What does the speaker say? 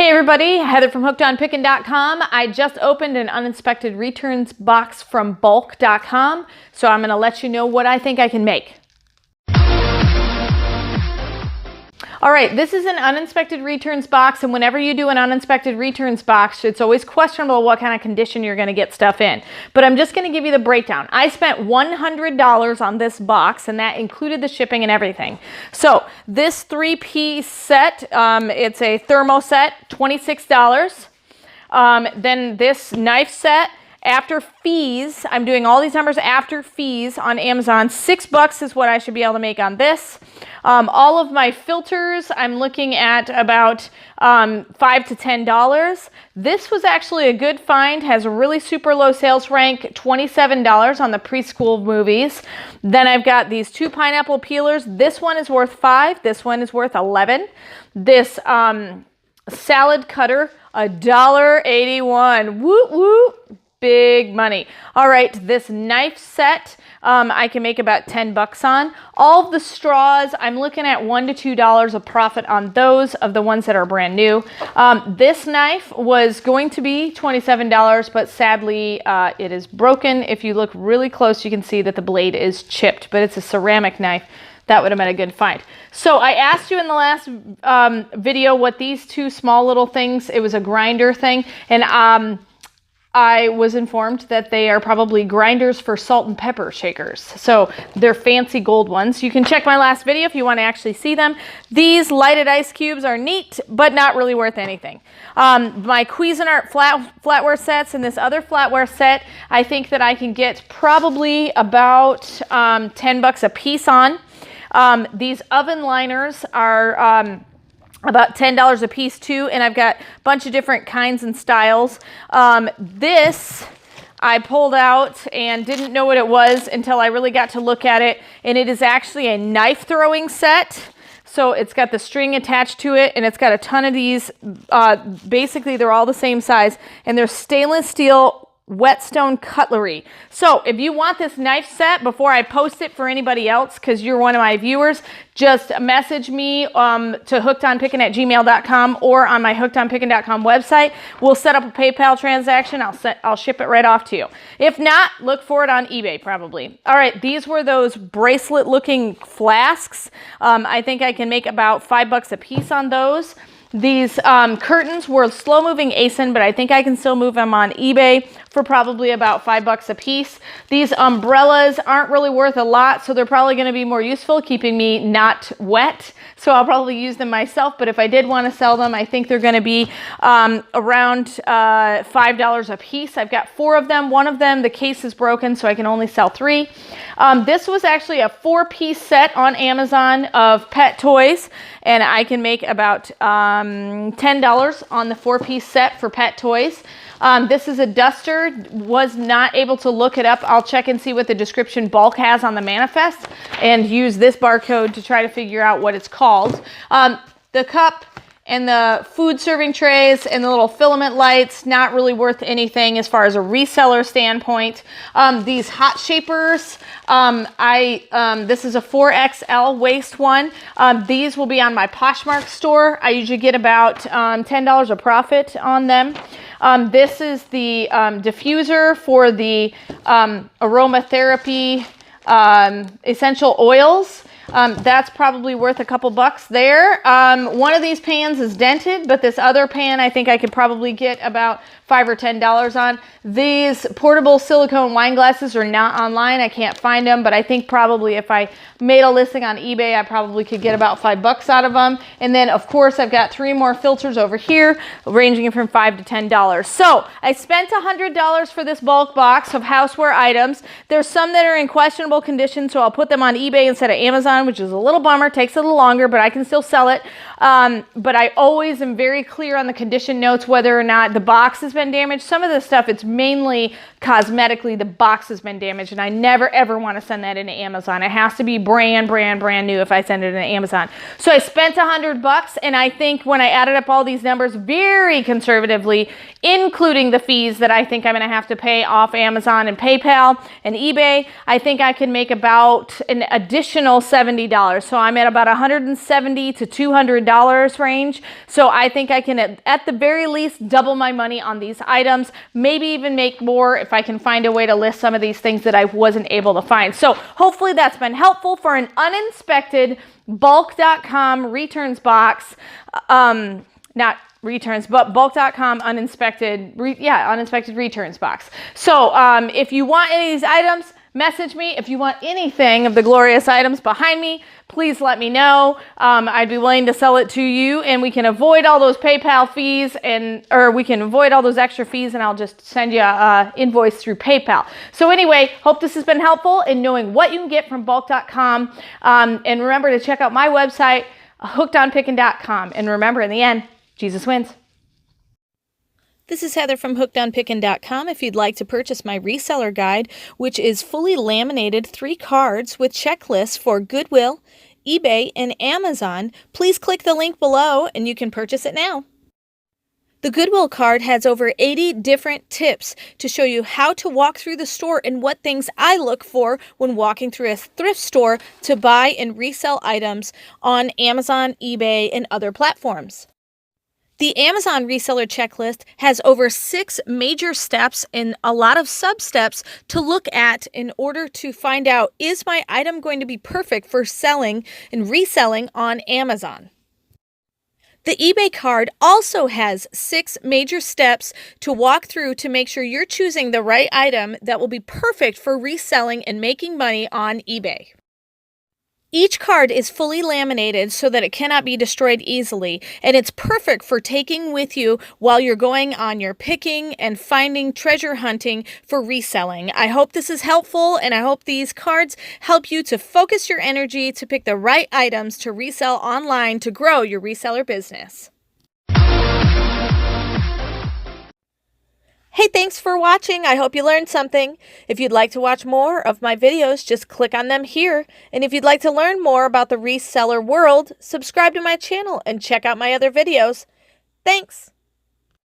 Hey everybody, Heather from hookedonpickin.com. I just opened an uninspected returns box from Bulq.com, so I'm going to let you know what I think I can make. All right, this is an uninspected returns box, and whenever you do an uninspected returns box, it's always questionable what kind of condition you're going to get stuff in. But I'm just going to give you the breakdown. I spent $100 on this box, and that included the shipping and everything. So this three-piece set, it's a thermo set, $26. Then this knife set, after fees, I'm doing all these numbers after fees on Amazon. $6 is what I should be able to make on this. All of my filters, I'm looking at about $5 to $10. This was actually a good find, has a really super low sales rank, $27 on the preschool movies. Then I've got these two pineapple peelers. This one is worth $5, this one is worth $11. This salad cutter, $1.81. Woo woo. Big money. All right, this knife set, I can make about $10 on. All of the straws, I'm looking at $1 to $2 of profit on those of the ones that are brand new. This knife was going to be $27, but sadly it is broken. If you look really close, you can see that the blade is chipped, but it's a ceramic knife. That would have been a good find. So I asked you in the last video what these two small little things, it was a grinder thing, and I was informed that they are probably grinders for salt and pepper shakers. So they're fancy gold ones. You can check my last video if you want to actually see them. These lighted ice cubes are neat, but not really worth anything. My Cuisinart flatware sets and this other flatware set, I think that I can get probably about $10 a piece on. These oven liners are about $10 a piece too, and I've got a bunch of different kinds and styles. This I pulled out and didn't know what it was until I really got to look at it, and it is actually a knife throwing set. So it's got the string attached to it, and it's got a ton of these. Basically, they're all the same size, and they're stainless steel whetstone cutlery. So if you want this knife set before I post it for anybody else, because you're one of my viewers, just message me to hookedonpickin@gmail.com or on my hookedonpickin.com website. We'll set up a PayPal transaction. I'll ship it right off to you. If not, look for it on eBay probably. All right, these were those bracelet looking flasks. I think I can make about $5 a piece on those. These curtains were slow-moving ASIN, but I think I can still move them on eBay for probably about $5 a piece. These umbrellas aren't really worth a lot, so they're probably going to be more useful, keeping me not wet. So I'll probably use them myself, but if I did want to sell them, I think they're going to be around $5 a piece. I've got 4 of them. One of them, the case is broken, so I can only sell 3. This was actually a 4-piece set on Amazon of pet toys, and I can make about $10 on the 4-piece set for pet toys. This is a duster. Was not able to look it up. I'll check and see what the description Bulq has on the manifest and use this barcode to try to figure out what it's called. The cup and the food serving trays and the little filament lights, not really worth anything as far as a reseller standpoint. These hot shapers, this is a 4XL waist one. These will be on my Poshmark store. I usually get about $10 a profit on them. This is the diffuser for the aromatherapy essential oils. That's probably worth a couple bucks there. One of these pans is dented, but this other pan I think I could probably get about $5 or $10 on. These portable silicone wine glasses are not online. I can't find them, but I think probably if I made a listing on eBay, I probably could get about $5 out of them. And then of course I've got 3 more filters over here, ranging from $5 to $10. So I spent $100 for this Bulq box of houseware items. There's some that are in questionable condition, so I'll put them on eBay instead of Amazon, which is a little bummer. Takes a little longer, but I can still sell it. But I always am very clear on the condition notes whether or not the box has been damaged. Some of the stuff, it's mainly cosmetically, the box has been damaged, and I never ever want to send that into Amazon. It has to be brand new if I send it into Amazon. So I spent $100, and I think when I added up all these numbers very conservatively, including the fees that I think I'm going to have to pay off Amazon and PayPal and eBay, I think I can make about an additional $7 $70. So I'm at about $170 to $200 range. So I think I can at the very least double my money on these items, maybe even make more if I can find a way to list some of these things that I wasn't able to find. So hopefully that's been helpful for an uninspected Bulq.com returns box. Not returns, but Bulq.com uninspected, uninspected returns box. So if you want any of these items, message me. If you want anything of the glorious items behind me, please let me know. I'd be willing to sell it to you, and we can avoid all those PayPal fees, or we can avoid all those extra fees, and I'll just send you an invoice through PayPal. So anyway, hope this has been helpful in knowing what you can get from Bulq.com. And remember to check out my website, hookedonpickin.com. And remember, in the end, Jesus wins. This is Heather from hookedonpickin.com. If you'd like to purchase my reseller guide, which is fully laminated 3 cards with checklists for Goodwill, eBay, and Amazon, please click the link below and you can purchase it now. The Goodwill card has over 80 different tips to show you how to walk through the store and what things I look for when walking through a thrift store to buy and resell items on Amazon, eBay, and other platforms. The Amazon reseller checklist has over 6 major steps and a lot of sub-steps to look at in order to find out, is my item going to be perfect for selling and reselling on Amazon? The eBay card also has 6 major steps to walk through to make sure you're choosing the right item that will be perfect for reselling and making money on eBay. Each card is fully laminated so that it cannot be destroyed easily, and it's perfect for taking with you while you're going on your picking and finding treasure hunting for reselling. I hope this is helpful, and I hope these cards help you to focus your energy to pick the right items to resell online to grow your reseller business. Hey, thanks for watching. I hope you learned something. If you'd like to watch more of my videos, just click on them here. And if you'd like to learn more about the reseller world, subscribe to my channel and check out my other videos. Thanks.